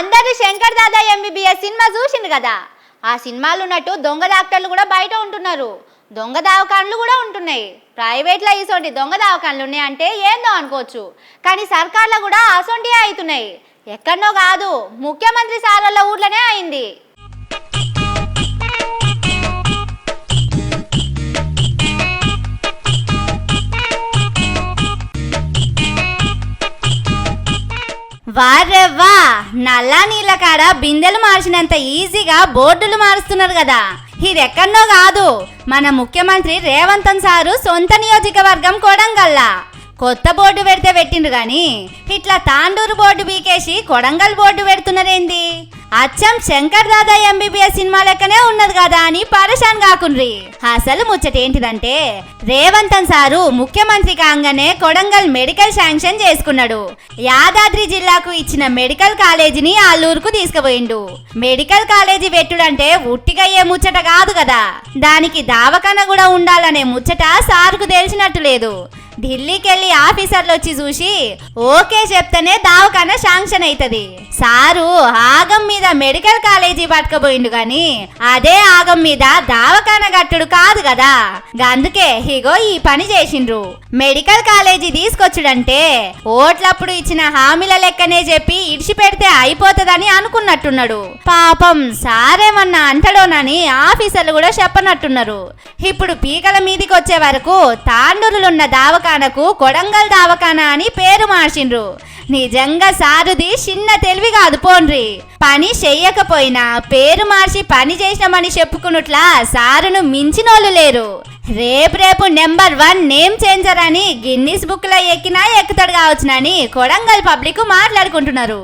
అందరూ Shankar Dada MBBS cinema చూసిండు కదా. ఆ సినిమాలు ఉన్నట్టు దొంగ డాక్టర్లు కూడా బయట ఉంటున్నారు, దొంగ దవాఖాన్లు కూడా ఉంటున్నాయి. ప్రైవేట్లో ఇసోంటి దొంగ దవాఖాన్లు ఉన్నాయంటే ఏందో అనుకోవచ్చు, కానీ సర్కార్లో కూడా అసొంటియే అవుతున్నాయి. ఎక్కడనో కాదు, ముఖ్యమంత్రి సార్ వాళ్ళ ఊర్లోనే అయింది. వారెవ్వా, నల్లా నీళ్ళ కాడ బిందెలు మార్చినంత ఈజీగా బోర్డులు మారుస్తున్నారు కదా. ఇది ఎక్కడనో కాదు, మన ముఖ్యమంత్రి రేవంత్ సారు సొంత నియోజకవర్గం కొడంగల్లా. కొత్త బోర్డు పెడితే పెట్టిండ్రు గాని ఇట్లా తాండూరు బోర్డు బీకేసి కొడంగల్ బోర్డు పెడుతున్నారేంది? అచ్చం శంకర్ దాదా ఎంబీబీఎస్ సినిమా లెక్కనే ఉన్నది కదా అని పరేషాన్ కాకుండ్రి. అసలు ముచ్చటేంటిదంటే, రేవంత్ సారు ముఖ్యమంత్రి కాగానే కొడంగల్ మెడికల్ శాంక్షన్ చేసుకున్నాడు. యాదాద్రి జిల్లాకు ఇచ్చిన మెడికల్ కాలేజీని ఆలూరుకు తీసుకుపోయిండు. మెడికల్ కాలేజీ పెట్టుడంటే ఉట్టిగా ఏ ముచ్చట కాదు కదా, దానికి దావఖాన కూడా ఉండాలనే ముచ్చట సారుకు తెలిసినట్టు లేదు. ఢిల్లీకి వెళ్ళి ఆఫీసర్లు వచ్చి చూసి ఓకే చెప్తేనే దావఖాన శాంక్షన్ అవుతుంది. సారు ఆగం మీద మెడికల్ కాలేజీ పట్టుకపోయిండు గాని అదే ఆగం మీద దావఖాన కట్టుడు కాదు కదా. అందుకే ఇగో ఈ పని చేసిండ్రు. మెడికల్ కాలేజీ తీసుకొచ్చుడంటే ఓట్లప్పుడు ఇచ్చిన హామీల లెక్కనే చెప్పి ఇడిచి పెడితే అయిపోతుందని అనుకున్నట్టున్నాడు. పాపం సారేమన్నా అంటడోనని ఆఫీసర్లు కూడా చెప్పనట్టున్నారు. ఇప్పుడు పీకల మీదికి వచ్చే వరకు తాండూరులున్న దావఖానకు కొడంగల్ దావఖానా అని పేరు మార్చిండ్రు. నిజంగా సారుది చిన్న తెలివి కాదు పోండ్రి. పని చెయ్యకపోయినా పేరు మార్చి పని చేసినామని చెప్పుకున్నట్లా సారును మించినోళ్ళు లేరు. రేపు నెంబర్ 1 నేమ్ చేంజర్ అని గిన్నిస్ బుక్ లో ఎక్కినా ఎక్కుతాడు కావచ్చునని కొడంగల్ పబ్లిక్ మాట్లాడుకుంటున్నారు.